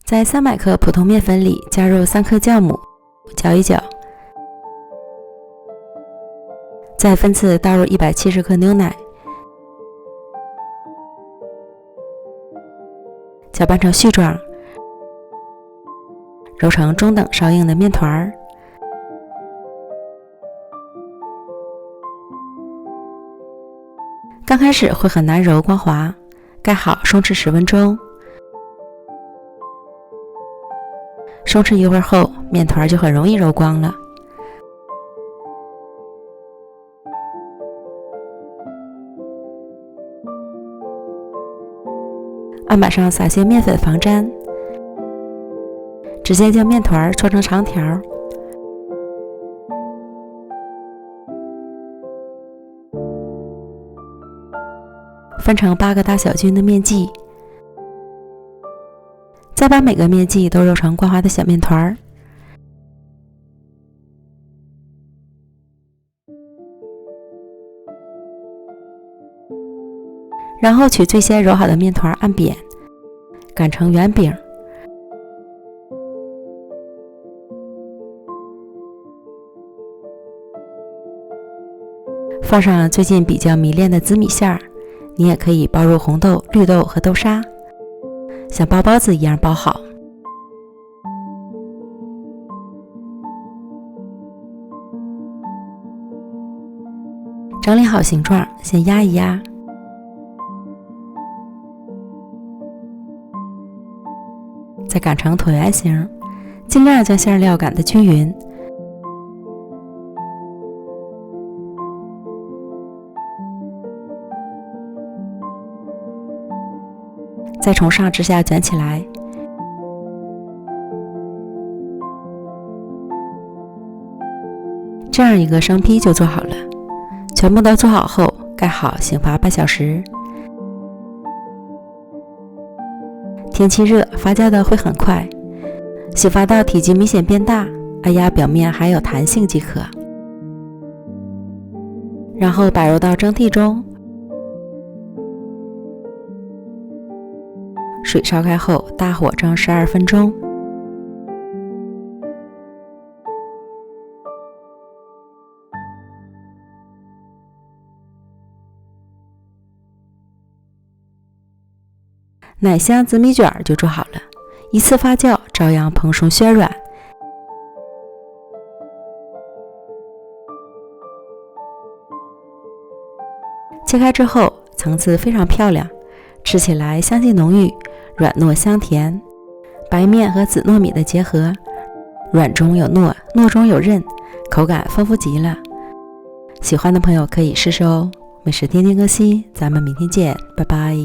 在300克普通面粉里加入3克酵母，搅一搅，再分次倒入170克牛奶，搅拌成絮状，揉成中等稍硬的面团儿。刚开始会很难揉光滑，盖好松弛10分钟。松弛一会儿后，面团就很容易揉光了。案板上撒些面粉防粘，直接将面团搓成长条，分成8个大小均的面剂，再把每个面剂都揉成光滑的小面团，然后取最先揉好的面团按扁，擀成圆饼，放上最近比较迷恋的紫米馅儿，你也可以包入红豆、绿豆和豆沙，像包包子一样包好。整理好形状，先压一压，再擀成椭圆形，尽量将馅料擀得均匀。再从上至下卷起来，这样一个生坯就做好了。全部都做好后，盖好醒发半小时。天气热，发酵的会很快，醒发到体积明显变大，按压表面还有弹性即可。然后摆入到蒸屉中，水烧开后，大火蒸12分钟。奶香紫米卷就做好了，一次发酵，照样蓬松暄软。切开之后，层次非常漂亮，吃起来香气浓郁，软糯香甜。白面和紫糯米的结合，软中有糯，糯中有韧，口感丰富极了。喜欢的朋友可以试试哦。美食天天更新，咱们明天见，拜拜。